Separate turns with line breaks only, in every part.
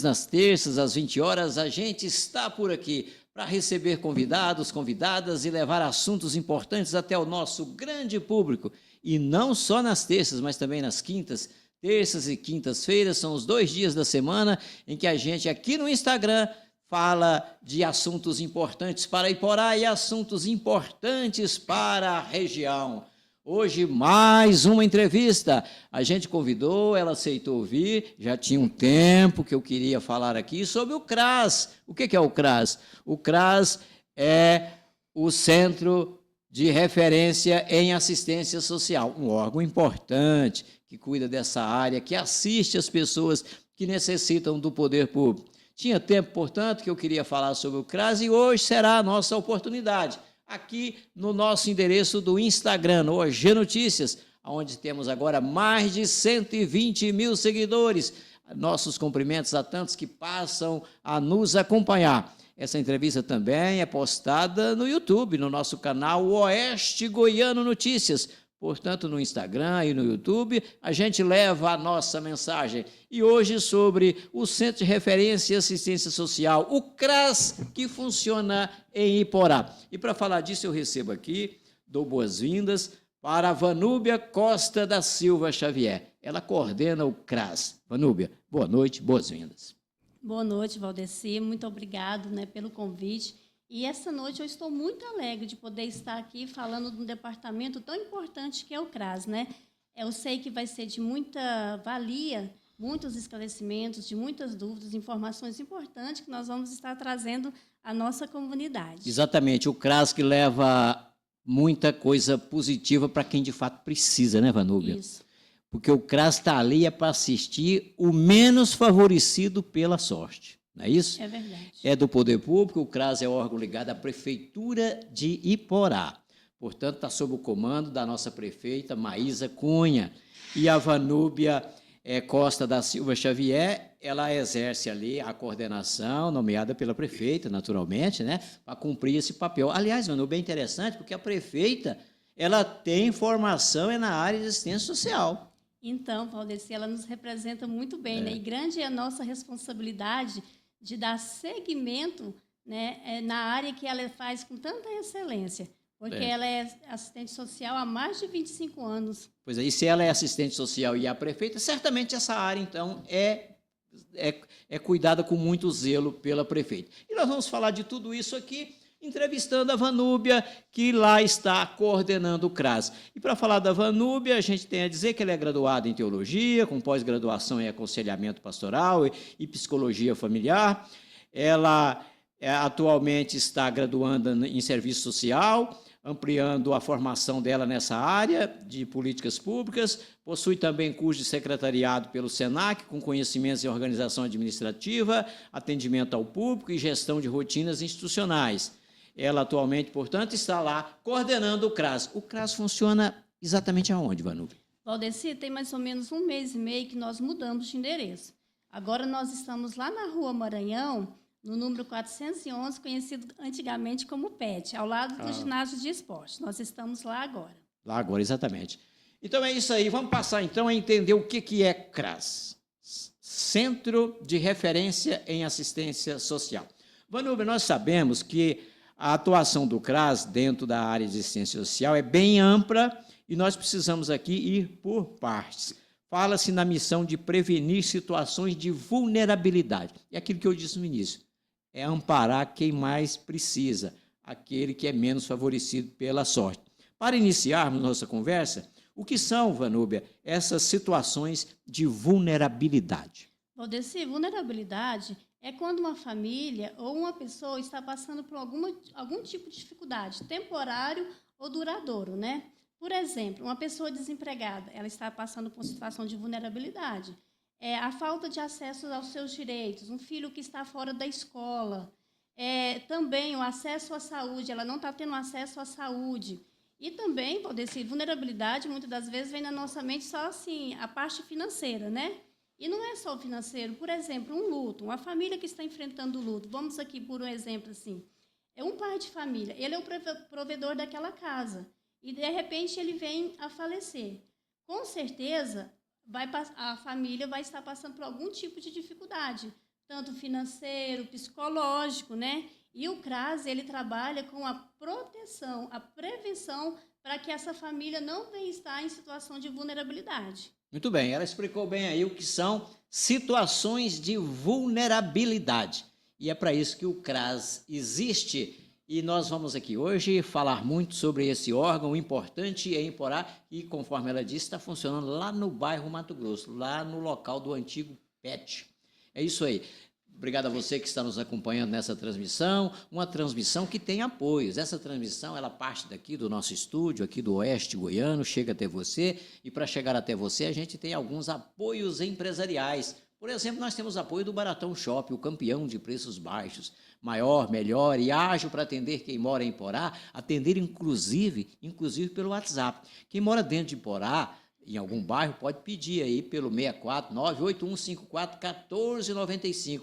Nas terças, às 20 horas, a gente está por aqui para receber convidados, convidadas e levar assuntos importantes até o nosso grande público. E não só nas terças, mas também nas quintas. Terças e quintas-feiras são os 2 dias da semana em que a gente aqui no Instagram fala de assuntos importantes para Iporá e assuntos importantes para a região. Hoje, mais uma entrevista. A gente convidou, ela aceitou vir. Já tinha um tempo que eu queria falar aqui sobre o CRAS. O que é o CRAS? O CRAS é o Centro de Referência em Assistência Social, um órgão importante que cuida dessa área, que assiste as pessoas que necessitam do poder público. Tinha tempo, portanto, que eu queria falar sobre o CRAS e hoje será a nossa oportunidade. Aqui no nosso endereço do Instagram, no OG Notícias, onde temos agora mais de 120 mil seguidores. Nossos cumprimentos a tantos que passam a nos acompanhar. Essa entrevista também é postada no YouTube, no nosso canal Oeste Goiano Notícias. Portanto, no Instagram e no YouTube, a gente leva a nossa mensagem. E hoje sobre o Centro de Referência e Assistência Social, o CRAS, que funciona em Iporá. E para falar disso, eu recebo aqui, dou boas-vindas para a Vanúbia Costa da Silva Xavier. Ela coordena o CRAS. Vanúbia, boa noite, boas-vindas.
Boa noite, Valdeci. Muito obrigado, pelo convite. E essa noite eu estou muito alegre de poder estar aqui falando de um departamento tão importante que é o CRAS, Eu sei que vai ser de muita valia, muitos esclarecimentos, de muitas dúvidas, informações importantes que nós vamos estar trazendo à nossa comunidade.
Exatamente, o CRAS que leva muita coisa positiva para quem de fato precisa, né, Vanúbia?
Isso.
Porque o CRAS está ali para assistir o menos favorecido pela sorte. Não é isso?
É verdade.
É do poder público, o CRAS é órgão ligado à Prefeitura de Iporá. Portanto, está sob o comando da nossa prefeita, Maísa Cunha. E a Vanúbia Costa da Silva Xavier, ela exerce ali a coordenação, nomeada pela prefeita, naturalmente, para cumprir esse papel. Aliás, Vanúbia, é interessante, porque a prefeita ela tem formação na área de assistência social.
Então, Valdeci, ela nos representa muito bem, E grande é a nossa responsabilidade de dar seguimento na área que ela faz com tanta excelência, porque ela é assistente social há mais de 25 anos.
Pois é, e se ela é assistente social e a prefeita, certamente essa área, então, é cuidada com muito zelo pela prefeita. E nós vamos falar de tudo isso aqui, entrevistando a Vanúbia, que lá está coordenando o CRAS. E para falar da Vanúbia, a gente tem a dizer que ela é graduada em Teologia, com pós-graduação em Aconselhamento Pastoral e Psicologia Familiar. Ela atualmente está graduando em Serviço Social, ampliando a formação dela nessa área de políticas públicas. Possui também curso de secretariado pelo SENAC, com conhecimentos em organização administrativa, atendimento ao público e gestão de rotinas institucionais. Ela atualmente, portanto, está lá coordenando o CRAS. O CRAS funciona exatamente aonde, Vanúbia?
Valdeci, tem mais ou menos 1 mês e meio que nós mudamos de endereço. Agora nós estamos lá na Rua Maranhão, no número 411, conhecido antigamente como PET, ao lado do ginásio de esporte. Nós estamos lá agora.
Lá agora, exatamente. Então é isso aí. Vamos passar então a entender o que é CRAS. Centro de Referência em Assistência Social. Vanúbia, nós sabemos que a atuação do CRAS dentro da área de assistência social é bem ampla e nós precisamos aqui ir por partes. Fala-se na missão de prevenir situações de vulnerabilidade. É aquilo que eu disse no início. É amparar quem mais precisa, aquele que é menos favorecido pela sorte. Para iniciarmos nossa conversa, o que são, Vanúbia, essas situações de vulnerabilidade?
Valdeci, vulnerabilidade é quando uma família ou uma pessoa está passando por algum tipo de dificuldade, temporário ou duradouro, Por exemplo, uma pessoa desempregada, ela está passando por uma situação de vulnerabilidade. A falta de acesso aos seus direitos, um filho que está fora da escola, também o acesso à saúde, ela não está tendo acesso à saúde. E também, Valdeci, vulnerabilidade, muitas das vezes, vem na nossa mente só assim, a parte financeira, E não é só o financeiro. Por exemplo, um luto, uma família que está enfrentando o luto. Vamos aqui por um exemplo assim. É um pai de família, ele é o provedor daquela casa. E, de repente, ele vem a falecer. Com certeza, a família vai estar passando por algum tipo de dificuldade. tanto financeiro, psicológico, né? E o CRAS, ele trabalha com a proteção, a prevenção para que essa família não venha estar em situação de vulnerabilidade.
Muito bem, ela explicou bem aí o que são situações de vulnerabilidade. E é para isso que o CRAS existe. E nós vamos aqui hoje falar muito sobre esse órgão importante em Iporá e, conforme ela disse, está funcionando lá no bairro Mato Grosso, lá no local do antigo PET. É isso aí. Obrigado a você que está nos acompanhando nessa transmissão, uma transmissão que tem apoios. Essa transmissão, ela parte daqui do nosso estúdio, aqui do Oeste Goiano, chega até você, e para chegar até você, a gente tem alguns apoios empresariais. Por exemplo, nós temos apoio do Baratão Shopping, o campeão de preços baixos, maior, melhor e ágil para atender quem mora em Iporá, atender inclusive pelo WhatsApp. Quem mora dentro de Iporá, em algum bairro, pode pedir aí pelo 649-8154-1495.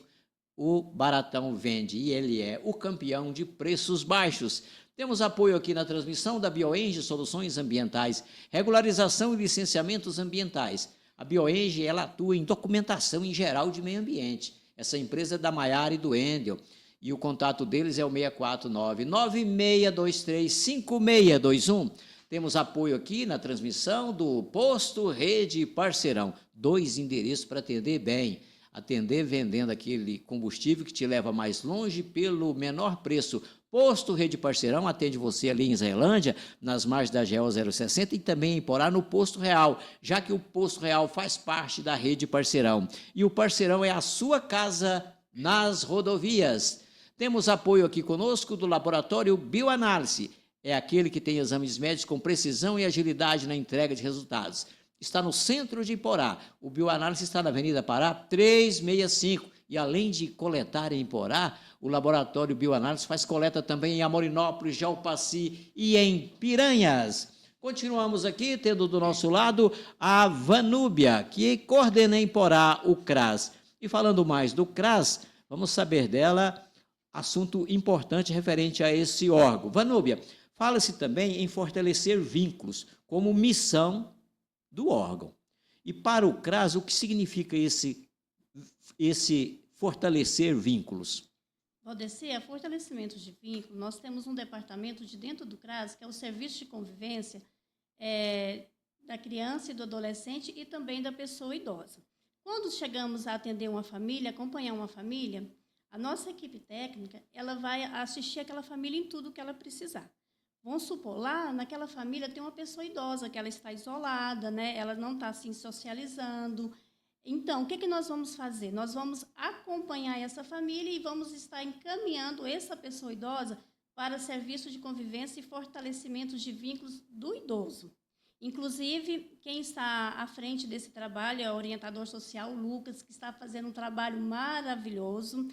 O Baratão vende e ele é o campeão de preços baixos. Temos apoio aqui na transmissão da Bioenge Soluções Ambientais, regularização e licenciamentos ambientais. A Bioenge, ela atua em documentação em geral de meio ambiente. Essa empresa é da Maiara e do Endel. E o contato deles é o 649-9623-5621. Temos apoio aqui na transmissão do Posto Rede Parceirão. 2 endereços para atender bem. Atender vendendo aquele combustível que te leva mais longe pelo menor preço. Posto Rede Parceirão atende você ali em Zelândia, nas margens da GO 060 e também em Iporá, no Posto Real, já que o Posto Real faz parte da Rede Parceirão. E o Parceirão é a sua casa nas rodovias. Temos apoio aqui conosco do Laboratório Bioanálise. É aquele que tem exames médicos com precisão e agilidade na entrega de resultados. Está no centro de Iporá. O Bioanálise está na Avenida Pará 365. E além de coletar em Iporá, o Laboratório Bioanálise faz coleta também em Amorinópolis, Jalpaci e em Piranhas. Continuamos aqui, tendo do nosso lado a Vanúbia, que coordena em Iporá o CRAS. E falando mais do CRAS, vamos saber dela assunto importante referente a esse órgão. Vanúbia, fala-se também em fortalecer vínculos como missão do órgão. E para o CRAS, o que significa esse fortalecer vínculos?
Valdeci, fortalecimento de vínculo, nós temos um departamento de dentro do CRAS, que é o Serviço de Convivência da criança e do adolescente e também da pessoa idosa. Quando chegamos a atender uma família, acompanhar uma família, a nossa equipe técnica, ela vai assistir aquela família em tudo que ela precisar. Vamos supor, lá naquela família tem uma pessoa idosa, que ela está isolada, né? Ela não está assim socializando. Então, o que nós vamos fazer? Nós vamos acompanhar essa família e vamos estar encaminhando essa pessoa idosa para serviço de convivência e fortalecimento de vínculos do idoso. Inclusive, quem está à frente desse trabalho é o orientador social, o Lucas, que está fazendo um trabalho maravilhoso.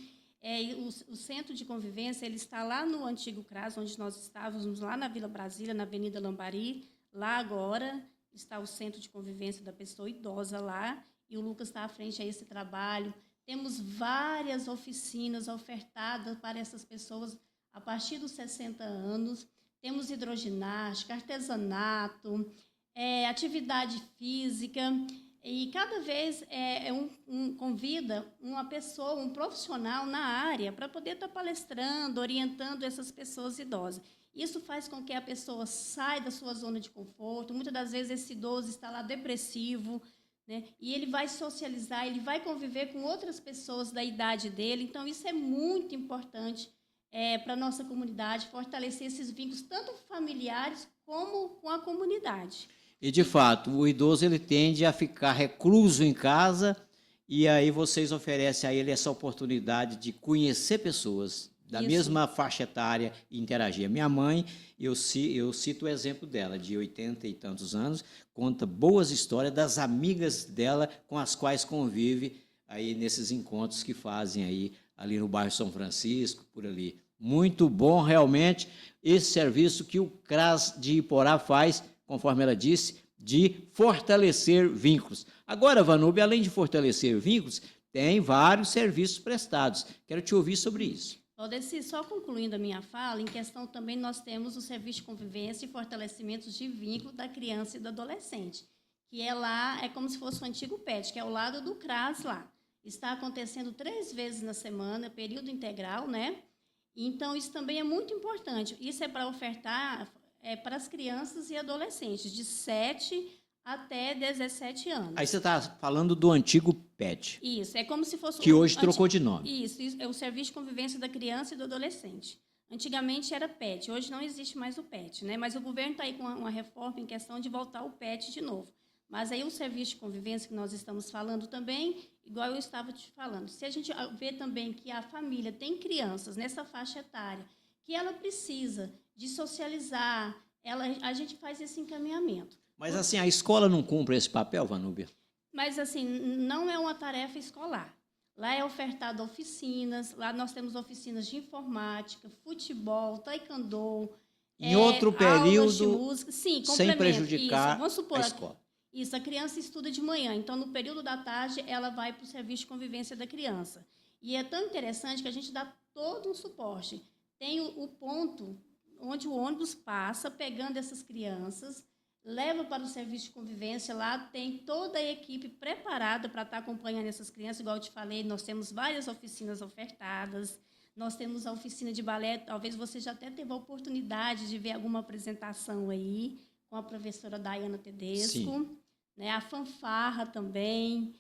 O centro de convivência ele está lá no antigo CRAS, onde nós estávamos, lá na Vila Brasília, na Avenida Lambari. Lá agora está o centro de convivência da pessoa idosa lá, e o Lucas está à frente a esse trabalho. Temos várias oficinas ofertadas para essas pessoas a partir dos 60 anos. Temos hidroginástica, artesanato, atividade física. E cada vez convida uma pessoa, um profissional na área para poder estar palestrando, orientando essas pessoas idosas. Isso faz com que a pessoa saia da sua zona de conforto. Muitas das vezes esse idoso está lá depressivo, né? E ele vai socializar, ele vai conviver com outras pessoas da idade dele. Então, isso é muito importante para a nossa comunidade, fortalecer esses vínculos, tanto familiares como com a comunidade.
E, de fato, o idoso ele tende a ficar recluso em casa e aí vocês oferecem a ele essa oportunidade de conhecer pessoas da mesma faixa etária e interagir. Minha mãe, eu cito o exemplo dela, de 80 e tantos anos, conta boas histórias das amigas dela com as quais convive aí nesses encontros que fazem aí ali no bairro São Francisco, por ali. Muito bom, realmente, esse serviço que o CRAS de Iporá faz, conforme ela disse, de fortalecer vínculos. Agora, Vanúbia, além de fortalecer vínculos, tem vários serviços prestados. Quero te ouvir sobre isso.
Valdeci, só concluindo a minha fala, em questão também nós temos o Serviço de Convivência e Fortalecimento de Vínculo da Criança e do Adolescente, que é lá, é como se fosse o antigo PET, que é ao lado do CRAS lá. está acontecendo 3 vezes na semana, período integral, né? Então, isso também é muito importante. Isso é para ofertar para as crianças e adolescentes, de 7 até 17 anos.
Aí você está falando do antigo PET,
Isso, é como se fosse...
que hoje trocou de nome.
Isso é o Serviço de Convivência da Criança e do Adolescente. Antigamente era PET, hoje não existe mais o PET, né? Mas o governo está aí com uma reforma em questão de voltar o PET de novo. Mas aí o serviço de convivência que nós estamos falando também, igual eu estava te falando, se a gente vê também que a família tem crianças nessa faixa etária, que ela precisa de socializar, a gente faz esse encaminhamento.
Mas assim, a escola não cumpre esse papel, Vanúbia?
Mas assim, não é uma tarefa escolar. Lá é ofertado oficinas, lá nós temos oficinas de informática, futebol, taekwondo,
Em outro período,
aulas de música. Sim,
sem prejudicar
Vamos supor,
a escola.
Isso, a criança estuda de manhã, então no período da tarde ela vai para o serviço de convivência da criança. E é tão interessante que a gente dá todo um suporte. Tem o ponto onde o ônibus passa, pegando essas crianças, leva para o serviço de convivência, lá tem toda a equipe preparada para estar acompanhando essas crianças, igual eu te falei, nós temos várias oficinas ofertadas, nós temos a oficina de balé, talvez você já até teve a oportunidade de ver alguma apresentação aí, com a professora Daiana Tedesco, né, a fanfarra também,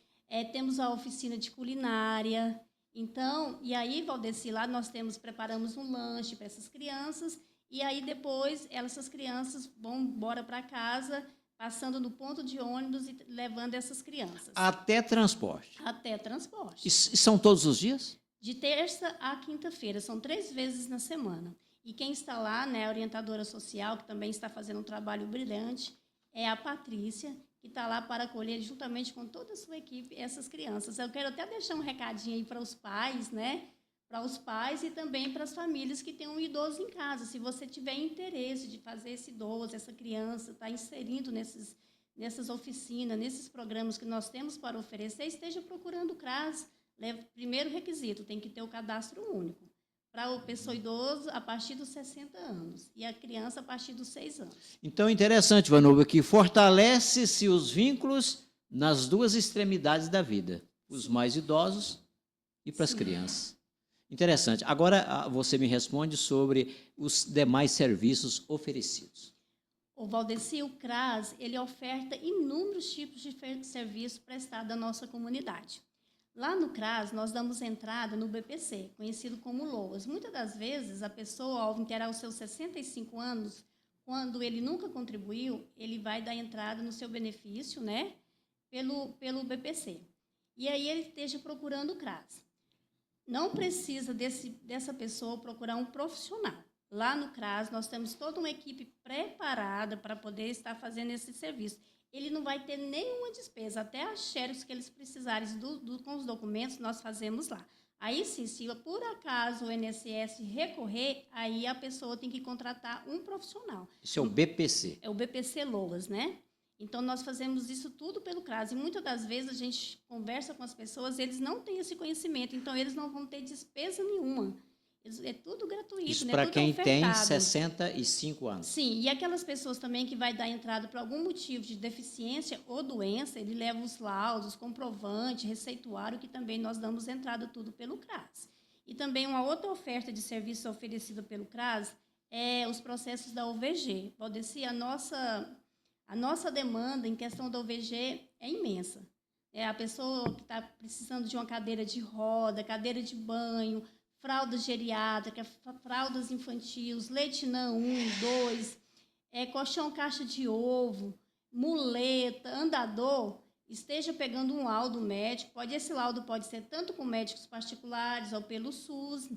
temos a oficina de culinária, então, e aí, Valdeci, lá nós preparamos um lanche para essas crianças. E aí, depois, essas crianças vão embora para casa, passando no ponto de ônibus e levando essas crianças.
Até transporte?
Até transporte.
E são todos os dias?
De terça a quinta-feira, são 3 vezes na semana. E quem está lá, né, a orientadora social, que também está fazendo um trabalho brilhante, é a Patrícia, que está lá para acolher, juntamente com toda a sua equipe, essas crianças. Eu quero até deixar um recadinho aí para os pais, né? Para os pais e também para as famílias que têm um idoso em casa. Se você tiver interesse de fazer esse idoso, essa criança, estar inserindo nessas oficinas, nesses programas que nós temos para oferecer, esteja procurando o CRAS. Primeiro requisito, tem que ter o cadastro único. Para a pessoa idosa, a partir dos 60 anos. E a criança, a partir dos 6 anos.
Então, interessante, Vanúbia, que fortalece-se os vínculos nas duas extremidades da vida. Os mais idosos e para as crianças. Interessante. Agora, você me responde sobre os demais serviços oferecidos.
O Valdeci, o CRAS, ele oferta inúmeros tipos de serviços prestados à nossa comunidade. Lá no CRAS, nós damos entrada no BPC, conhecido como LOAS. Muitas das vezes, a pessoa, ao inteirar os seus 65 anos, quando ele nunca contribuiu, ele vai dar entrada no seu benefício, né, pelo BPC. E aí ele esteja procurando o CRAS. Não precisa dessa pessoa procurar um profissional. Lá no CRAS, nós temos toda uma equipe preparada para poder estar fazendo esse serviço. Ele não vai ter nenhuma despesa, até as xerox que eles precisarem com os documentos, nós fazemos lá. Aí, sim, se por acaso o INSS recorrer, aí a pessoa tem que contratar um profissional.
Isso é o BPC.
É o BPC LOAS, né? Então, nós fazemos isso tudo pelo CRAS. E muitas das vezes a gente conversa com as pessoas, eles não têm esse conhecimento, então eles não vão ter despesa nenhuma. É tudo gratuito,
isso,
né?
para
tudo
quem
ofertado.
tem 65 anos.
Sim, e aquelas pessoas também que vai dar entrada por algum motivo de deficiência ou doença, ele leva os laudos, comprovante, receituário, que também nós damos entrada tudo pelo CRAS. E também uma outra oferta de serviço oferecida pelo CRAS é os processos da OVG. Valdeci, a nossa demanda em questão da OVG é imensa. A pessoa que está precisando de uma cadeira de roda, cadeira de banho, fraldas geriátricas, fraldas infantis, leitinã 1, 2, colchão caixa de ovo, muleta, andador, esteja pegando um laudo médico. Esse laudo pode ser tanto com médicos particulares ou pelo SUS,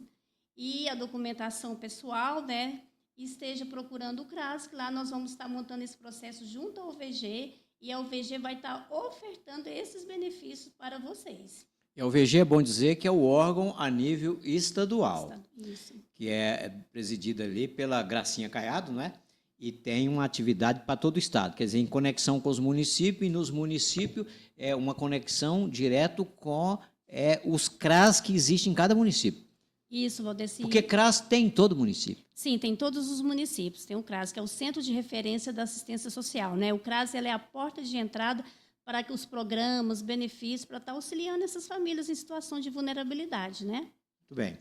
e a documentação pessoal, né? E esteja procurando o CRAS, que lá nós vamos estar montando esse processo junto ao OVG, e a OVG vai estar ofertando esses benefícios para vocês.
E a OVG é bom dizer que é o órgão a nível estadual,
Isso.
Que é presidida ali pela Gracinha Caiado, né? E tem uma atividade para todo o estado, quer dizer, em conexão com os municípios, e nos municípios é uma conexão direto com os CRAS que existem em cada município.
Isso, Valdeci.
Porque CRAS tem em todo município.
Sim, tem todos os municípios. Tem o CRAS, que é o Centro de Referência da Assistência Social, né? O CRAS, ele é a porta de entrada para que os programas, benefícios, para estar auxiliando essas famílias em situação de vulnerabilidade, né?
Muito bem.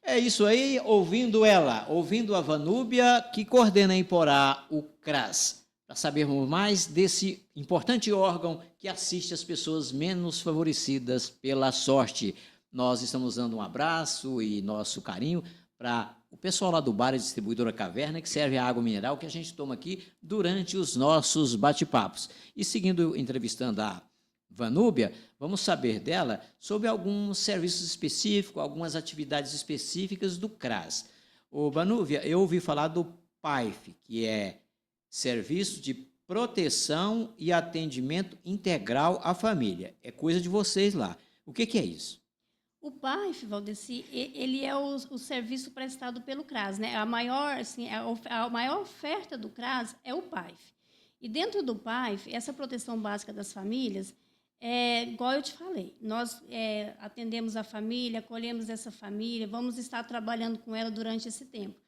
É isso aí, ouvindo a Vanúbia, que coordena em Iporá o CRAS, para sabermos mais desse importante órgão que assiste as pessoas menos favorecidas pela sorte. Nós estamos dando um abraço e nosso carinho para o pessoal lá do bar, a distribuidora Caverna, que serve a água mineral que a gente toma aqui durante os nossos bate-papos. E seguindo, entrevistando a Vanúbia, vamos saber dela sobre alguns serviços específicos, algumas atividades específicas do CRAS. Ô, Vanúbia, eu ouvi falar do PAIF, que é Serviço de Proteção e Atendimento Integral à Família. É coisa de vocês lá. O que é isso?
O PAIF, Valdeci, ele é o serviço prestado pelo CRAS, né? A maior, assim, a maior oferta do CRAS é o PAIF. E dentro do PAIF, essa proteção básica das famílias, igual eu te falei, nós atendemos a família, acolhemos essa família, vamos estar trabalhando com ela durante esse tempo.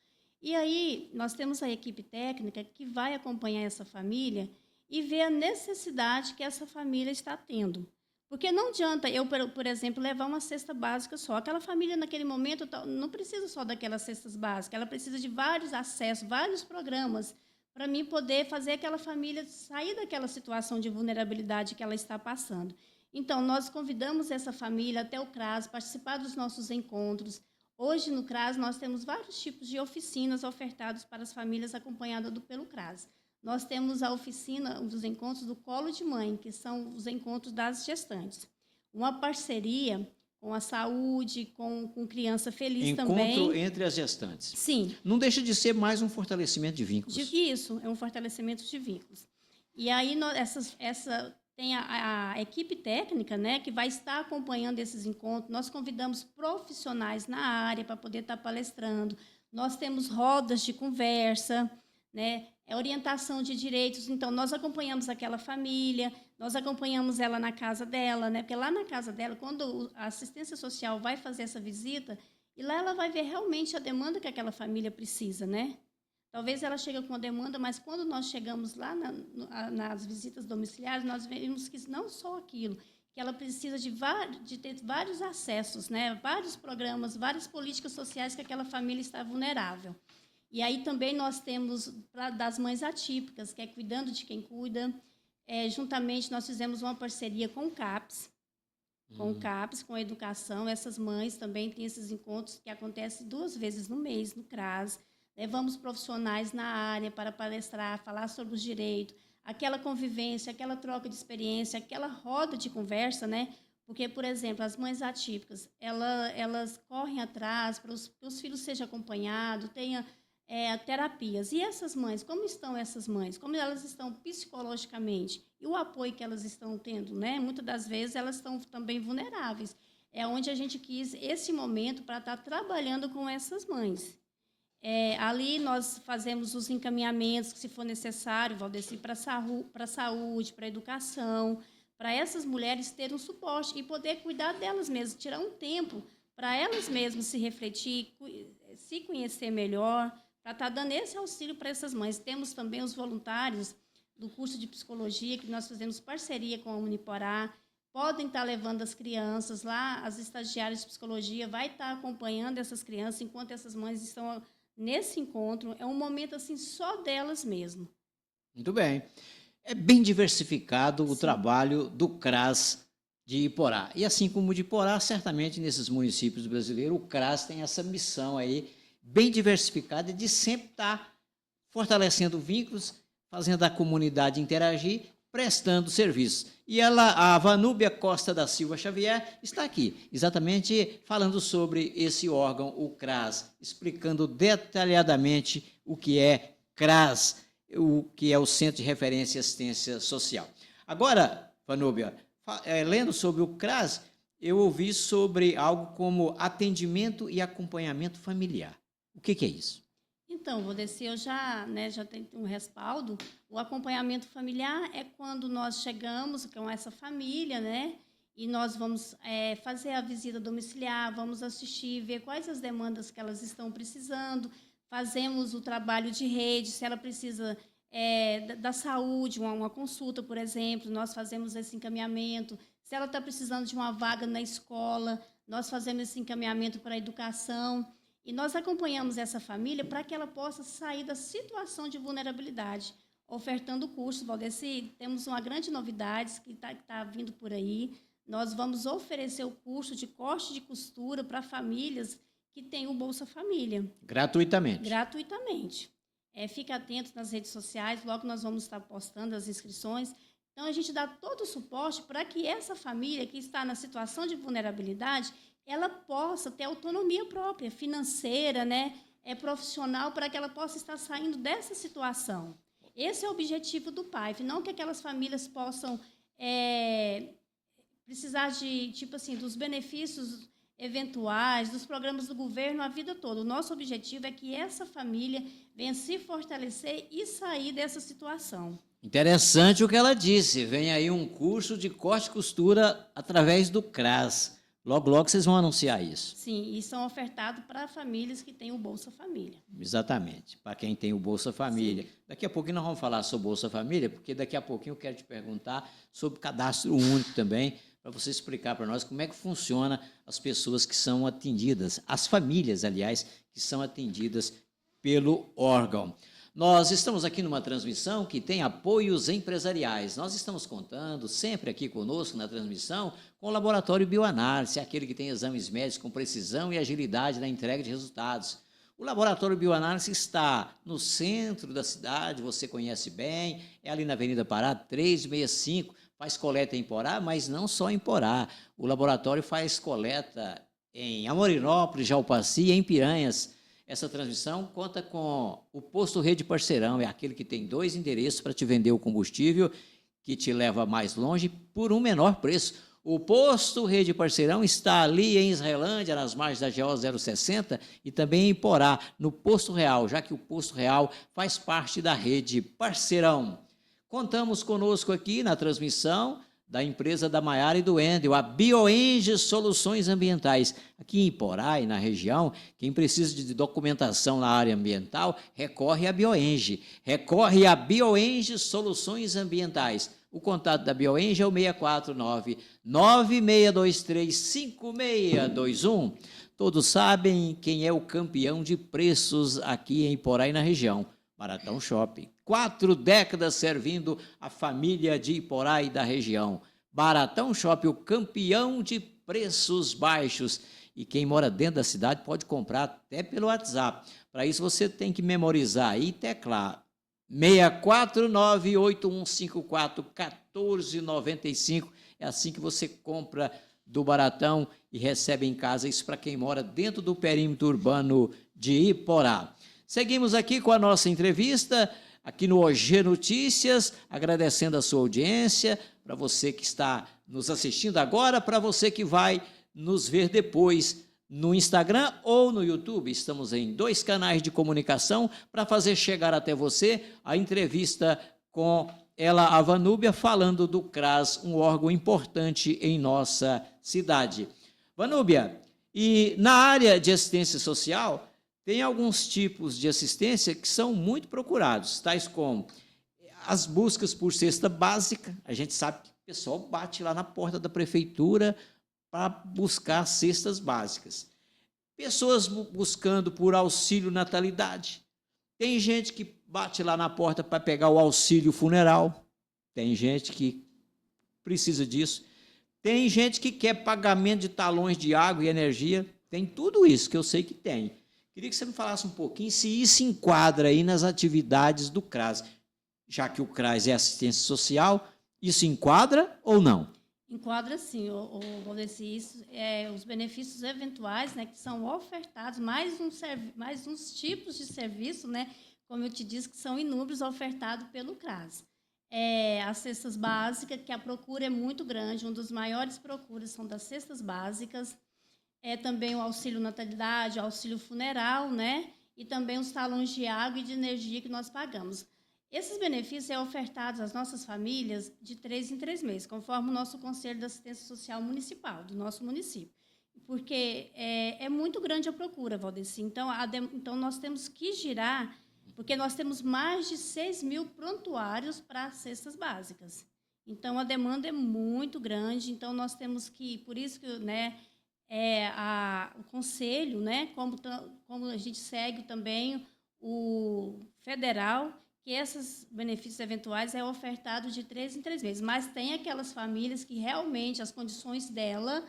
E aí, nós temos a equipe técnica que vai acompanhar essa família e ver a necessidade que essa família está tendo. Porque não adianta eu, por exemplo, levar uma cesta básica só. Aquela família, naquele momento, não precisa só daquelas cestas básicas, ela precisa de vários acessos, vários programas, para mim poder fazer aquela família sair daquela situação de vulnerabilidade que ela está passando. Então, nós convidamos essa família até o CRAS, participar dos nossos encontros. Hoje, no CRAS, nós temos vários tipos de oficinas ofertadas para as famílias acompanhadas pelo CRAS. Nós temos a oficina dos encontros do Colo de Mãe, que são os encontros das gestantes. Uma parceria com a saúde, com Criança Feliz também.
Encontro entre as gestantes.
Sim.
Não deixa de ser mais um fortalecimento de vínculos.
Isso, é um fortalecimento de vínculos. E aí tem a equipe técnica, né, que vai estar acompanhando esses encontros. Nós convidamos profissionais na área para poder estar palestrando. Nós temos rodas de conversa, né, orientação de direitos. Então, nós acompanhamos aquela família, nós acompanhamos ela na casa dela, né, porque lá na casa dela, quando a assistência social vai fazer essa visita, e lá ela vai ver realmente a demanda que aquela família precisa, né? Talvez ela chegue com a demanda, mas quando nós chegamos lá nas visitas domiciliares, nós vemos que não só aquilo, que ela precisa de ter vários acessos, né? Vários programas, várias políticas sociais que aquela família está vulnerável. E aí também nós temos das mães atípicas, que é cuidando de quem cuida. Juntamente nós fizemos uma parceria com o CAPS, com a educação. Essas mães também têm esses encontros que acontecem 2 vezes no mês, no CRAS. Levamos profissionais na área para palestrar, falar sobre os direitos, aquela convivência, aquela troca de experiência, aquela roda de conversa, né? Porque, por exemplo, as mães atípicas, elas correm atrás para os filhos sejam acompanhados, tenha terapias. E essas mães, como estão essas mães? Como elas estão psicologicamente? E o apoio que elas estão tendo, né? Muitas das vezes elas estão também vulneráveis. É onde a gente quis esse momento para estar trabalhando com essas mães. Ali nós fazemos os encaminhamentos que, se for necessário, Valdeci, para a saúde, para a educação, para essas mulheres terem um suporte e poder cuidar delas mesmas, tirar um tempo para elas mesmas se refletir, se conhecer melhor, para estar dando esse auxílio para essas mães. Temos também os voluntários do curso de psicologia, que nós fazemos parceria com a Uniporá, podem estar levando as crianças lá, as estagiárias de psicologia vai estar acompanhando essas crianças enquanto essas mães estão nesse encontro. É um momento assim só delas mesmo.
Muito bem. É bem diversificado o trabalho do CRAS de Iporá. E assim como o de Iporá, certamente nesses municípios brasileiros, o CRAS tem essa missão aí bem diversificada de sempre estar fortalecendo vínculos, fazendo a comunidade interagir, prestando serviço. E a Vanúbia Costa da Silva Xavier está aqui, exatamente falando sobre esse órgão, o CRAS, explicando detalhadamente o que é CRAS, o que é o Centro de Referência e Assistência Social. Agora, Vanúbia, lendo sobre o CRAS, eu ouvi sobre algo como atendimento e acompanhamento familiar. O que é isso?
Então, Valdeci, eu já tenho um respaldo. O acompanhamento familiar é quando nós chegamos com essa família, né? E nós vamos fazer a visita domiciliar, vamos assistir, ver quais as demandas que elas estão precisando, fazemos o trabalho de rede, se ela precisa da saúde, uma consulta, por exemplo, nós fazemos esse encaminhamento. Se ela está precisando de uma vaga na escola, nós fazemos esse encaminhamento para a educação. E nós acompanhamos essa família para que ela possa sair da situação de vulnerabilidade, ofertando cursos. Valdeci, temos uma grande novidade que tá vindo por aí. Nós vamos oferecer o curso de corte de costura para famílias que têm o Bolsa Família.
Gratuitamente.
Gratuitamente. Fica atento nas redes sociais, logo nós vamos estar postando as inscrições. Então, a gente dá todo o suporte para que essa família que está na situação de vulnerabilidade, ela possa ter autonomia própria, financeira, né, profissional, para que ela possa estar saindo dessa situação. Esse é o objetivo do PAIF, não que aquelas famílias possam precisar de, tipo assim, dos benefícios eventuais, dos programas do governo a vida toda. O nosso objetivo é que essa família venha se fortalecer e sair dessa situação.
Interessante o que ela disse. Vem aí um curso de corte e costura através do CRAS. Logo, logo vocês vão anunciar isso.
Sim, e são ofertados para famílias que têm o Bolsa Família.
Exatamente, para quem tem o Bolsa Família.
Sim.
Daqui a pouquinho nós vamos falar sobre Bolsa Família, porque daqui a pouquinho eu quero te perguntar sobre cadastro único também, para você explicar para nós como é que funciona as pessoas que são atendidas, as famílias, aliás, que são atendidas pelo órgão. Nós estamos aqui numa transmissão que tem apoios empresariais. Nós estamos contando sempre aqui conosco na transmissão com o Laboratório Bioanálise, aquele que tem exames médicos com precisão e agilidade na entrega de resultados. O Laboratório Bioanálise está no centro da cidade, você conhece bem, é ali na Avenida Pará, 365, faz coleta em Porá, mas não só em Porá. O laboratório faz coleta em Amorinópolis, Jalpaci e em Piranhas. Essa transmissão conta com o Posto Rede Parceirão, é aquele que tem 2 endereços para te vender o combustível, que te leva mais longe por um menor preço. O Posto Rede Parceirão está ali em Israelândia, nas margens da GO 060, e também em Porá, no Posto Real, já que o Posto Real faz parte da Rede Parceirão. Contamos conosco aqui na transmissão da empresa da Maiara e do Wendel, a Bioenge Soluções Ambientais. Aqui em Porá e na região, quem precisa de documentação na área ambiental, recorre à Bioenge. Recorre à Bioenge Soluções Ambientais. O contato da Bioenge é o 649-9623-5621. Todos sabem quem é o campeão de preços aqui em Porá e na região. Baratão Shopping. 4 décadas servindo a família de Iporá e da região. Baratão Shopping, o campeão de preços baixos. E quem mora dentro da cidade pode comprar até pelo WhatsApp. Para isso você tem que memorizar e teclar 649-8154-1495. É assim que você compra do Baratão e recebe em casa. Isso para quem mora dentro do perímetro urbano de Iporá. Seguimos aqui com a nossa entrevista, aqui no OG Notícias, agradecendo a sua audiência, para você que está nos assistindo agora, para você que vai nos ver depois no Instagram ou no YouTube. Estamos em 2 canais de comunicação para fazer chegar até você a entrevista com ela, a Vanúbia, falando do CRAS, um órgão importante em nossa cidade. Vanúbia, e na área de assistência social, tem alguns tipos de assistência que são muito procurados, tais como as buscas por cesta básica. A gente sabe que o pessoal bate lá na porta da prefeitura para buscar cestas básicas. Pessoas buscando por auxílio natalidade. Tem gente que bate lá na porta para pegar o auxílio funeral. Tem gente que precisa disso. Tem gente que quer pagamento de talões de água e energia. Tem tudo isso que eu sei que tem. Queria que você me falasse um pouquinho se isso enquadra aí nas atividades do CRAS. Já que o CRAS é assistência social, isso enquadra ou não?
Enquadra sim, Valdeci, os benefícios eventuais, né, que são ofertados, mais uns tipos de serviço, né, como eu te disse, que são inúmeros ofertados pelo CRAS. As cestas básicas, que a procura é muito grande, uma das maiores procuras são das cestas básicas, também o auxílio natalidade, o auxílio funeral, né, e também os talões de água e de energia que nós pagamos. Esses benefícios são ofertados às nossas famílias de 3 em 3 meses, conforme o nosso Conselho de Assistência Social Municipal, do nosso município. Porque é muito grande a procura, Valdeci. Então, nós temos que girar porque nós temos mais de 6.000 prontuários para cestas básicas. Então, a demanda é muito grande, então nós temos que, por isso que, né, o Conselho, né, como a gente segue também o federal, que esses benefícios eventuais é ofertado de 3 em 3 meses, mas tem aquelas famílias que realmente as condições dela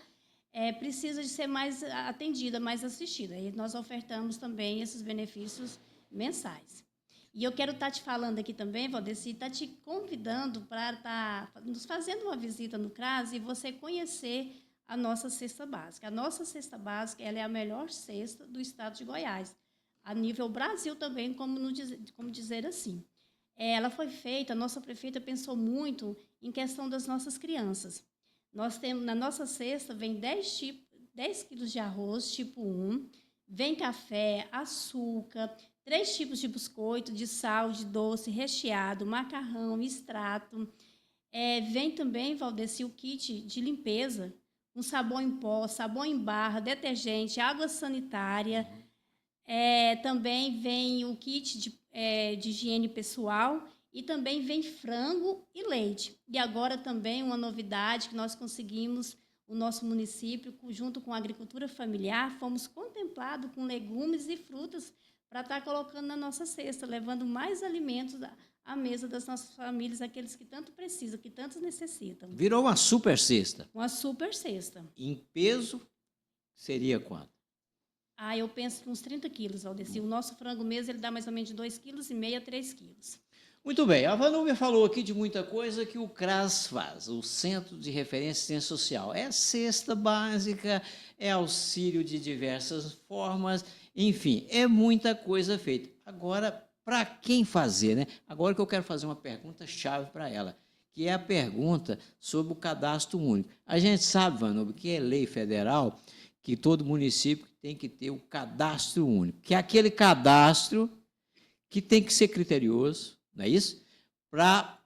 precisa de ser mais atendida, mais assistida. E nós ofertamos também esses benefícios mensais. E eu quero estar te falando aqui também, Valdeci, estar te convidando para estar nos fazendo uma visita no CRAS e você conhecer a nossa cesta básica. A nossa cesta básica ela é a melhor cesta do estado de Goiás, a nível Brasil também, como dizer assim. Ela foi feita, a nossa prefeita pensou muito em questão das nossas crianças. Nós temos, na nossa cesta, vem 10 quilos de arroz tipo 1, vem café, açúcar, 3 tipos de biscoito, de sal, de doce, recheado, macarrão, extrato. Vem também, Valdeci, o kit de limpeza, um sabão em pó, sabão em barra, detergente, água sanitária. Também vem o kit de higiene pessoal e também vem frango e leite. E agora também uma novidade que nós conseguimos, o nosso município, junto com a agricultura familiar, fomos contemplados com legumes e frutas para estar colocando na nossa cesta, levando mais alimentos à mesa das nossas famílias, aqueles que tanto precisam, que tanto necessitam.
Virou uma super cesta.
Uma super cesta.
Em peso, seria quanto?
Eu penso que uns 30 quilos, Valdeci. O nosso frango mesmo, ele dá mais ou menos de 2,5 kg a 3 quilos.
Muito bem, a Vanúbia falou aqui de muita coisa que o CRAS faz, o Centro de Referência e Assistência Social. É cesta básica, é auxílio de diversas formas, enfim, é muita coisa feita. Agora, para quem fazer, né? Agora que eu quero fazer uma pergunta-chave para ela, que é a pergunta sobre o cadastro único. A gente sabe, Vanúbia, que é lei federal que todo município tem que ter o cadastro único, que é aquele cadastro que tem que ser criterioso, não é isso? Para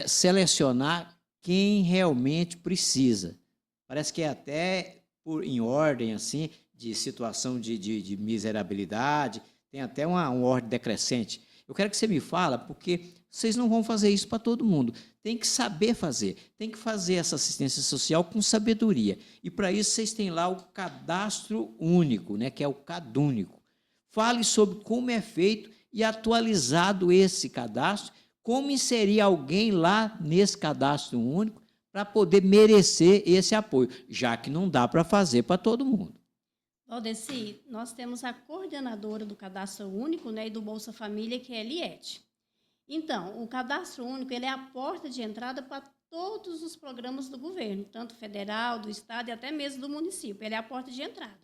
selecionar quem realmente precisa. Parece que é até em ordem assim de situação de miserabilidade, tem até uma ordem decrescente. Eu quero que você me fala, porque vocês não vão fazer isso para todo mundo. Tem que saber fazer, tem que fazer essa assistência social com sabedoria. E para isso vocês têm lá o cadastro único, né, que é o CadÚnico. Fale sobre como é feito e atualizado esse cadastro, como inserir alguém lá nesse cadastro único para poder merecer esse apoio, já que não dá para fazer para todo mundo.
Valdeci, nós temos a coordenadora do Cadastro Único, né, e do Bolsa Família, que é a Eliette. Então, o Cadastro Único ele é a porta de entrada para todos os programas do governo, tanto federal, do estado e até mesmo do município. Ele é a porta de entrada.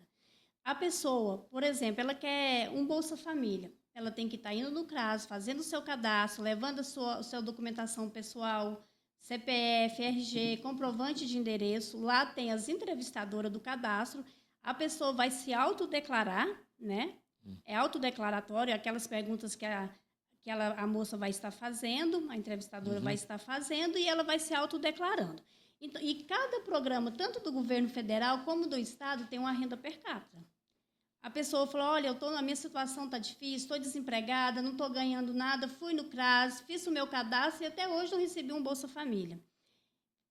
A pessoa, por exemplo, ela quer um Bolsa Família. Ela tem que estar indo no CRAS, fazendo o seu cadastro, levando a sua documentação pessoal, CPF, RG, comprovante de endereço. Lá tem as entrevistadoras do cadastro. A pessoa vai se autodeclarar, né? É autodeclaratório, aquelas perguntas que a moça vai estar fazendo, a entrevistadora vai estar fazendo, e ela vai se autodeclarando. Então, e cada programa, tanto do governo federal como do estado, tem uma renda per capita. A pessoa falou, olha, a minha situação está difícil, estou desempregada, não estou ganhando nada, fui no CRAS, fiz o meu cadastro e até hoje não recebi um Bolsa Família.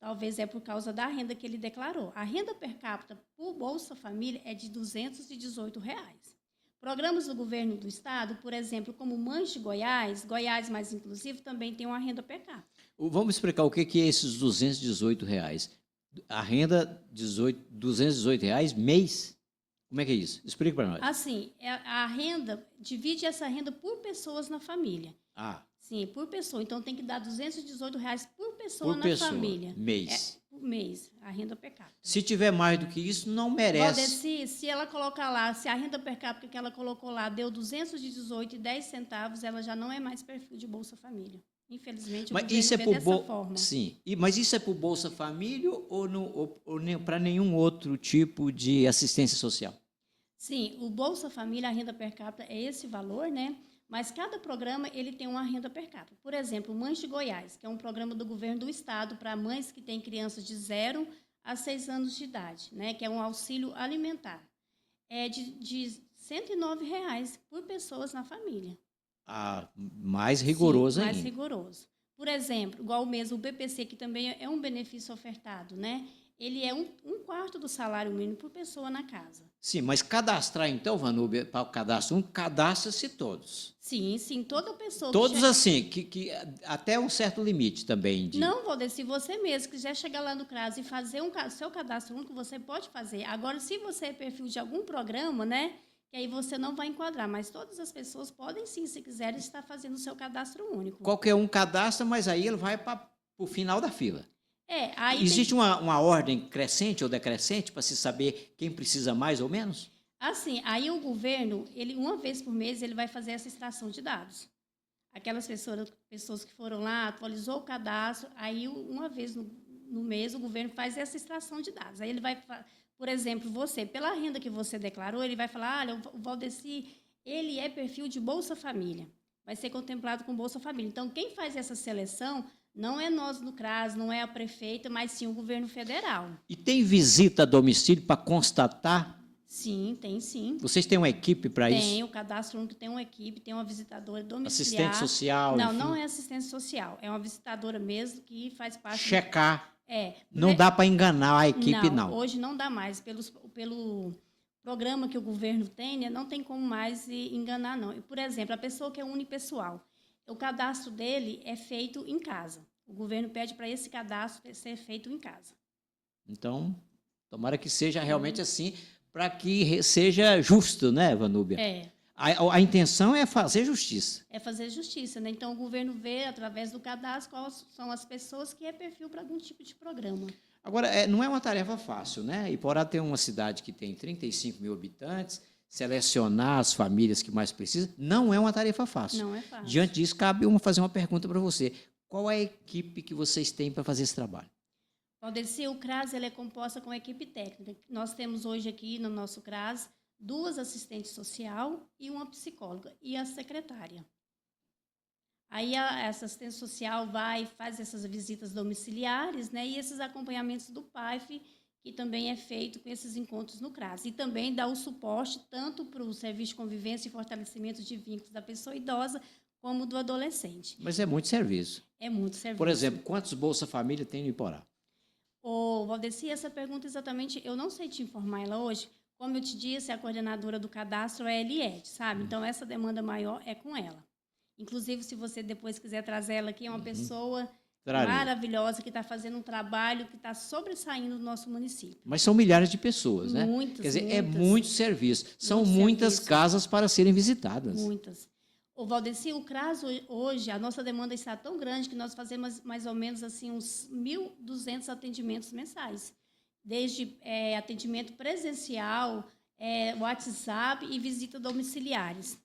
Talvez é por causa da renda que ele declarou. A renda per capita por Bolsa Família é de R$ 218. Programas do governo do estado, por exemplo, como Mães de Goiás, Goiás Mais Inclusivo, também tem uma renda per capita.
Vamos explicar o que é esses R$ 218. A renda R$ 218 mês? Como é que é isso? Explica para nós.
Assim, a renda, divide essa renda por pessoas na família. Sim, por pessoa. Então, tem que dar R$ 218 por pessoa na família.
Mês.
Por mês, a renda per capita.
Se tiver mais do que isso, não merece.
Valdeci, se ela colocar lá, se a renda per capita que ela colocou lá deu R$ 218,10, ela já não é mais perfil de Bolsa Família. Infelizmente,
mas isso é dessa forma. Sim, mas isso é para o Bolsa Família ou para nenhum outro tipo de assistência social?
Sim, o Bolsa Família, a renda per capita é esse valor, né? Mas cada programa ele tem uma renda per capita. Por exemplo, Mães de Goiás, que é um programa do governo do estado para mães que têm crianças de 0 a 6 anos de idade, né? Que é um auxílio alimentar. É de R$ 109 por pessoas na família.
Mais rigoroso
Sim, mais
ainda.
rigoroso. Por exemplo, igual mesmo o BPC, que também é um benefício ofertado, né? Ele é um quarto do salário mínimo por pessoa na casa.
Sim, mas cadastrar, então, Vanúbia, para o cadastro 1, cadastra-se todos.
Sim, sim, toda pessoa
Todos
chega...
assim, que até um certo limite também.
Não, Valdir, se você mesmo quiser chegar lá no CRAS e fazer seu cadastro único, você pode fazer. Agora, se você é perfil de algum programa, né, que aí você não vai enquadrar, mas todas as pessoas podem sim, se quiserem, estar fazendo o seu cadastro único.
Qualquer um cadastra, mas aí ele vai para o final da fila.
Aí
existe uma ordem crescente ou decrescente para se saber quem precisa mais ou menos?
Assim, aí o governo, ele uma vez por mês, ele vai fazer essa extração de dados. Aquelas pessoas que foram lá, atualizou o cadastro, aí uma vez no mês o governo faz essa extração de dados. Aí ele vai, por exemplo, você, pela renda que você declarou, ele vai falar, olha, o Valdeci, ele é perfil de Bolsa Família, vai ser contemplado com Bolsa Família. Então, quem faz essa seleção não é nós no CRAS, não é a prefeita, mas sim o governo federal.
E tem visita a domicílio para constatar?
Sim, tem sim.
Vocês têm uma equipe para isso?
Tem, o cadastro único tem uma equipe, tem uma visitadora domiciliar.
Assistente social?
Não,
enfim.
não é assistente social, é uma visitadora mesmo que faz parte...
Checar.
É.
Não dá para enganar a equipe, não.
Hoje não dá mais. Pelo programa que o governo tem, né, não tem como mais enganar, não. E, por exemplo, a pessoa que é unipessoal, o cadastro dele é feito em casa. O governo pede para esse cadastro ser feito em casa.
Então, tomara que seja realmente assim, para que seja justo, né, Vanúbia? A intenção é fazer justiça.
É fazer justiça, né? Então, o governo vê, através do cadastro, quais são as pessoas que é perfil para algum tipo de programa.
Agora, não é uma tarefa fácil, né? Iporá tem uma cidade que tem 35 mil habitantes, selecionar as famílias que mais precisam, não é uma tarefa fácil.
Não é fácil.
Diante disso, cabe fazer uma pergunta para você. Qual é a equipe que vocês têm para fazer esse trabalho?
Valdeci, o CRAS ele é composta com equipe técnica. Nós temos hoje aqui no nosso CRAS 2 assistentes social e uma psicóloga e a secretária. Aí essa assistente social faz essas visitas domiciliares, né, e esses acompanhamentos do PAIF, que também é feito com esses encontros no CRAS. E também dá o suporte tanto para o serviço de convivência e fortalecimento de vínculos da pessoa idosa, como do adolescente.
Mas é muito serviço.
É muito serviço.
Por exemplo, quantos Bolsa Família tem no Iporá?
Valdeci, essa pergunta exatamente, eu não sei te informar ela hoje. Como eu te disse, a coordenadora do cadastro é a Eliette, sabe? Então, essa demanda maior é com ela. Inclusive, se você depois quiser trazer ela aqui, é uma pessoa maravilhosa que está fazendo um trabalho que está sobressaindo do nosso município.
Mas são milhares de pessoas, né?
Muitas,
quer dizer,
muitas.
é muito serviço. São muitas casas para serem visitadas.
Muitas. Valdeci, o CRAS hoje, a nossa demanda está tão grande que nós fazemos mais ou menos assim uns 1.200 atendimentos mensais. Desde atendimento presencial, WhatsApp e visita domiciliares.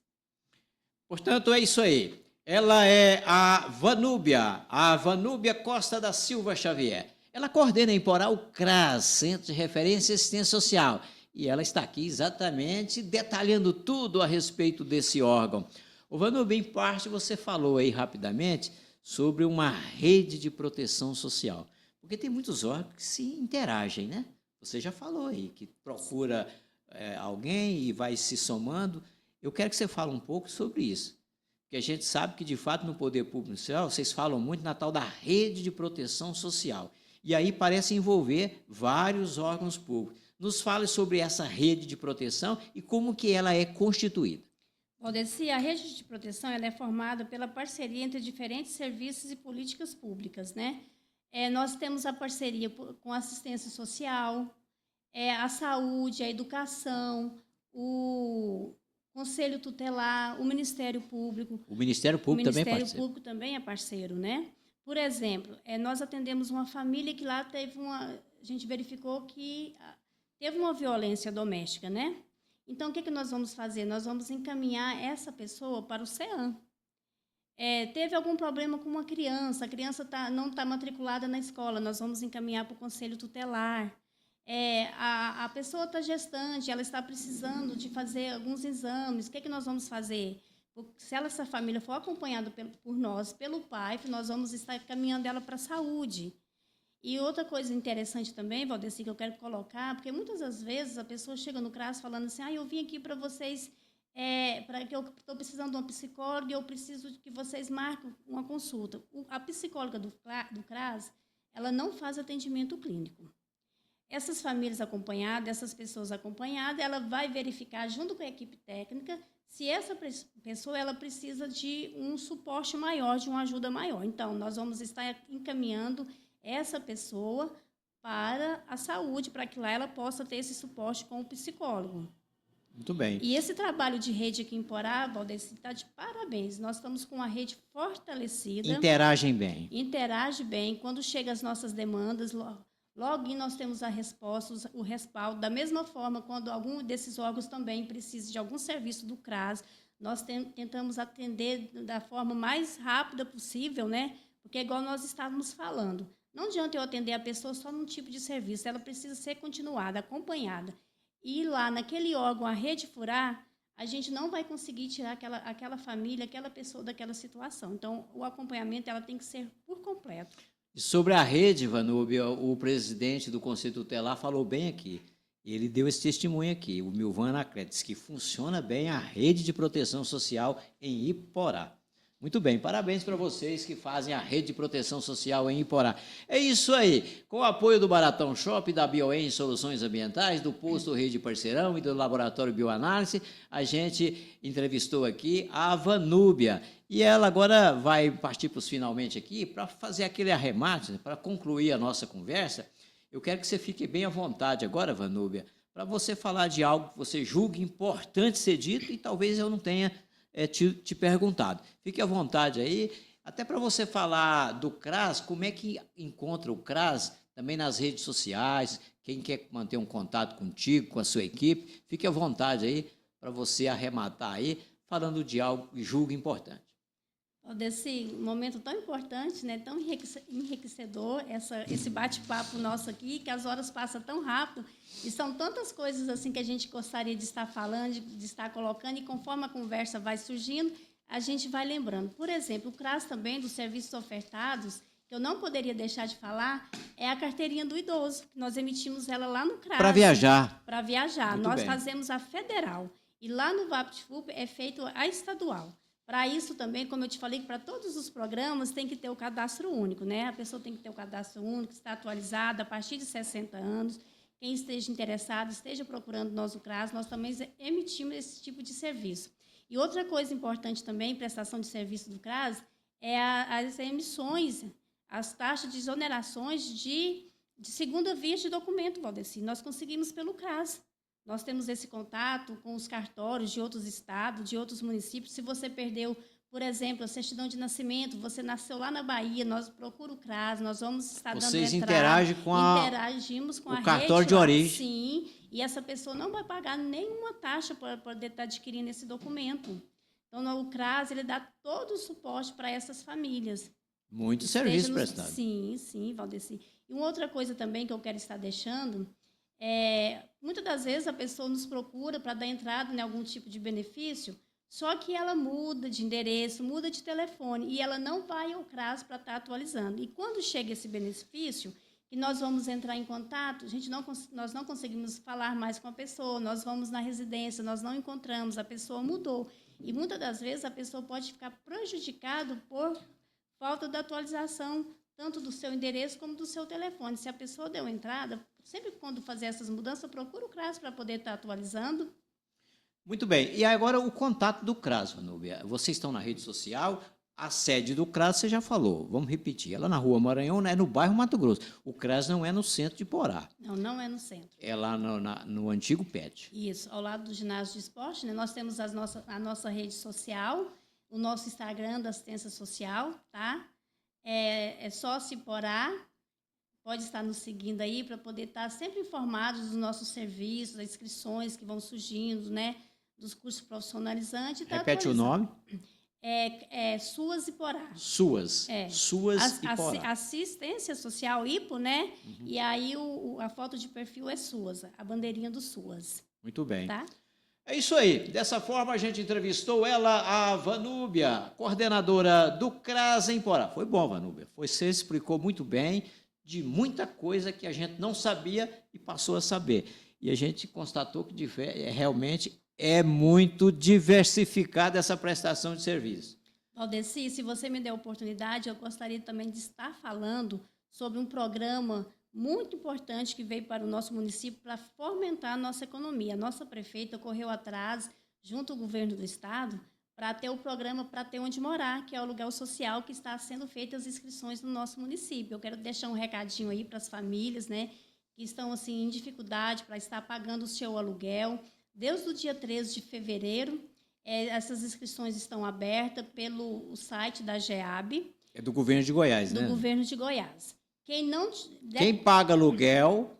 Portanto, é isso aí. Ela é a Vanúbia Costa da Silva Xavier. Ela coordena em Iporá o CRAS, Centro de Referência e Assistência Social. E ela está aqui exatamente detalhando tudo a respeito desse órgão. O Vanúbia, em parte, você falou aí rapidamente sobre uma rede de proteção social. Porque tem muitos órgãos que se interagem, né? Você já falou aí, que procura alguém e vai se somando. Eu quero que você fale um pouco sobre isso. Porque a gente sabe que, de fato, no Poder Público Social, vocês falam muito na tal da rede de proteção social. E aí parece envolver vários órgãos públicos. Nos fale sobre essa rede de proteção e como que ela é constituída.
Valdeci, a rede de proteção ela é formada pela parceria entre diferentes serviços e políticas públicas, né? Nós temos a parceria com a assistência social, a saúde, a educação, o Conselho Tutelar, o Ministério Público.
O Ministério Público também é parceiro.
O Ministério Público também é parceiro, né? Por exemplo, nós atendemos uma família que lá a gente verificou que teve uma violência doméstica, né? Então, o que nós vamos fazer? Nós vamos encaminhar essa pessoa para o CEAM. Teve algum problema com uma criança, a criança não está matriculada na escola, nós vamos encaminhar para o Conselho Tutelar. A pessoa está gestante, ela está precisando de fazer alguns exames, o que nós vamos fazer? Se essa família for acompanhada por nós, pelo PAIF, nós vamos estar encaminhando ela para a saúde. E outra coisa interessante também, Valdeci, que eu quero colocar, porque muitas das vezes a pessoa chega no CRAS falando assim, eu vim aqui para vocês para que eu estou precisando de uma psicóloga e eu preciso que vocês marquem uma consulta. A psicóloga do CRAS, ela não faz atendimento clínico. Essas famílias acompanhadas, essas pessoas acompanhadas, ela vai verificar junto com a equipe técnica se essa pessoa ela precisa de um suporte maior, de uma ajuda maior. Então, nós vamos estar encaminhando essa pessoa para a saúde, para que lá ela possa ter esse suporte com o psicólogo.
Muito bem.
E esse trabalho de rede aqui em Porá, Valdeci, está de parabéns. Nós estamos com uma rede fortalecida.
Interagem bem.
Interage bem. Quando chegam as nossas demandas, logo nós temos a resposta, o respaldo. Da mesma forma, quando algum desses órgãos também precisa de algum serviço do CRAS, nós tentamos atender da forma mais rápida possível, né? Porque é igual nós estávamos falando. Não adianta eu atender a pessoa só num tipo de serviço, ela precisa ser continuada, acompanhada. E lá naquele órgão, a rede furar, a gente não vai conseguir tirar aquela família, aquela pessoa daquela situação. Então, o acompanhamento ela tem que ser por completo.
E sobre a rede, Vanúbia, o presidente do Conselho Tutelar falou bem aqui. Ele deu esse testemunho aqui, o Milvan Anacleto, diz que funciona bem a rede de proteção social em Iporá. Muito bem, parabéns para vocês que fazem a rede de proteção social em Iporá. É isso aí, com o apoio do Baratão Shop, da BioEn Soluções Ambientais, do Posto Rede Parceirão e do Laboratório Bioanálise, a gente entrevistou aqui a Vanúbia. E ela agora vai partir para os finalmente aqui para fazer aquele arremate, né, para concluir a nossa conversa. Eu quero que você fique bem à vontade agora, Vanúbia, para você falar de algo que você julgue importante ser dito e talvez eu não tenha te perguntado. Fique à vontade aí, até para você falar do CRAS, como é que encontra o CRAS também nas redes sociais, quem quer manter um contato contigo, com a sua equipe, fique à vontade aí para você arrematar aí, falando de algo que julga importante.
Desse momento tão importante, né, tão enriquecedor, esse bate-papo nosso aqui, que as horas passam tão rápido, e são tantas coisas assim que a gente gostaria de estar falando, de estar colocando, e conforme a conversa vai surgindo, a gente vai lembrando. Por exemplo, o CRAS também, dos serviços ofertados, que eu não poderia deixar de falar, é a carteirinha do idoso, que nós emitimos ela lá no CRAS.
Para viajar.
Para viajar.
Muito
Nós
bem.
fazemos a federal, e lá no VaptFup é feito a estadual. Para isso também, como eu te falei, para todos os programas tem que ter o cadastro único, né? A pessoa tem que ter o cadastro único, está atualizado a partir de 60 anos. Quem esteja interessado, esteja procurando nós o CRAS, nós também emitimos esse tipo de serviço. E outra coisa importante também, prestação de serviço do CRAS, é as emissões, as taxas de exonerações de segunda via de documento, Valdeci. Nós conseguimos pelo CRAS. Nós temos esse contato com os cartórios de outros estados, de outros municípios. Se você perdeu, por exemplo, a certidão de nascimento, você nasceu lá na Bahia, nós procuramos o CRAS, nós vamos estar dando entrada.
Vocês interagem com
interagimos com
o
a
cartório
rede
de
lá,
origem.
sim, e essa pessoa não vai pagar nenhuma taxa para poder estar adquirindo esse documento. Então, o CRAS ele dá todo o suporte para essas famílias.
Muito serviço prestado.
Sim, Valdeci. E uma outra coisa também que eu quero estar deixando muitas das vezes a pessoa nos procura para dar entrada em algum tipo de benefício, só que ela muda de endereço, muda de telefone, e ela não vai ao CRAS para estar atualizando. E quando chega esse benefício, que nós vamos entrar em contato, nós não conseguimos falar mais com a pessoa, nós vamos na residência, nós não encontramos, a pessoa mudou. E muitas das vezes a pessoa pode ficar prejudicada por falta da atualização, tanto do seu endereço como do seu telefone. Se a pessoa deu entrada, sempre quando fazer essas mudanças, procura o CRAS para poder estar atualizando.
Muito bem. E agora o contato do CRAS, Vanúbia. Vocês estão na rede social, a sede do CRAS você já falou. Vamos repetir. Ela na Rua Maranhão, né, no bairro Mato Grosso. O CRAS não é no centro de Porá.
Não é no centro.
É lá no antigo PET.
Isso, ao lado do ginásio de esporte, né? Nós temos a nossa rede social, o nosso Instagram da assistência social, tá? É Sócio Porá. Pode estar nos seguindo aí para poder estar sempre informados dos nossos serviços, das inscrições que vão surgindo, né? Dos cursos profissionalizantes.
Repete o nome.
SUAS Iporá.
SUAS. SUAS Iporá.
Assistência Social, IPO, né? Uhum. E aí a foto de perfil é SUAS, a bandeirinha do SUAS.
Muito bem.
Tá?
É isso aí. Dessa forma, a gente entrevistou ela, a Vanúbia, coordenadora do CRAS em Porá. Foi bom, Vanúbia. Você explicou muito bem de muita coisa que a gente não sabia e passou a saber. E a gente constatou que realmente É muito diversificada essa prestação de serviço.
Valdeci, se você me der a oportunidade, eu gostaria também de estar falando sobre um programa muito importante que veio para o nosso município para fomentar a nossa economia. A nossa prefeita correu atrás, junto ao governo do estado, para ter o programa Para Ter Onde Morar, que é o aluguel social que está sendo feitas as inscrições no nosso município. Eu quero deixar um recadinho aí para as famílias, né, que estão assim em dificuldade para estar pagando o seu aluguel. Desde o dia 13 de fevereiro, essas inscrições estão abertas pelo site da GEAB.
É do governo de Goiás,
do
né?
governo de Goiás.
Quem paga aluguel...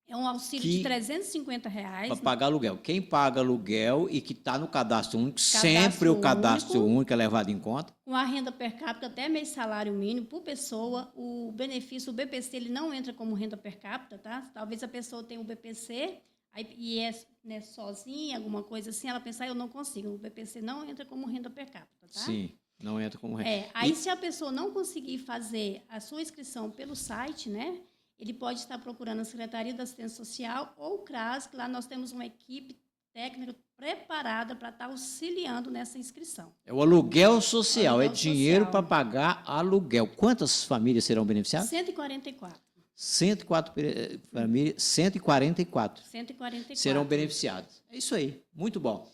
É um auxílio de R$350.
Para pagar aluguel. Quem paga aluguel e que está no cadastro único,
Cadastro
sempre o cadastro
único.
único é levado em conta.
Com a renda per capita até meio salário mínimo por pessoa, o benefício, o BPC, ele não entra como renda per capita, tá? Talvez a pessoa tenha o BPC e é, né, sozinha, alguma coisa assim, ela pensar, eu não consigo. O BPC não entra como renda per capita, tá?
Sim, não entra como renda.
Aí, se a pessoa não conseguir fazer a sua inscrição pelo site, né? Ele pode estar procurando a Secretaria da Assistência Social ou o CRAS, que lá nós temos uma equipe técnica preparada para estar auxiliando nessa inscrição.
É o aluguel social,
Aluguel
é dinheiro
social.
para pagar aluguel. Quantas famílias serão beneficiadas?
144.
104 famílias, 144
144.
serão beneficiadas. É isso aí, muito bom.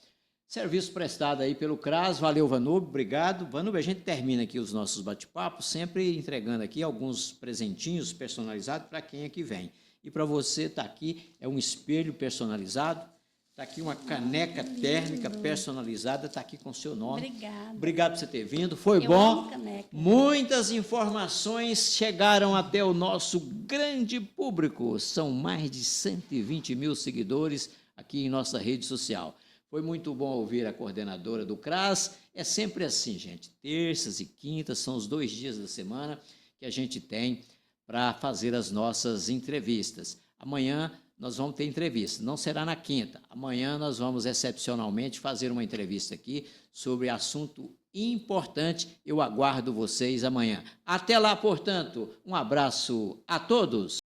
Serviço prestado aí pelo CRAS, valeu, Vanub, obrigado. Vanub, a gente termina aqui os nossos bate-papos, sempre entregando aqui alguns presentinhos personalizados para quem aqui vem. E para você está aqui, é um espelho personalizado, está aqui uma caneca térmica personalizada, está aqui com o seu nome.
Obrigada.
Obrigado por você ter vindo, foi
Eu
bom.
amo caneca.
Muitas informações chegaram até o nosso grande público, são mais de 120 mil seguidores aqui em nossa rede social. Foi muito bom ouvir a coordenadora do CRAS. É sempre assim, gente. Terças e quintas são os 2 dias da semana que a gente tem para fazer as nossas entrevistas. Amanhã nós vamos ter entrevista, não será na quinta. Amanhã nós vamos, excepcionalmente, fazer uma entrevista aqui sobre assunto importante. Eu aguardo vocês amanhã. Até lá, portanto, um abraço a todos.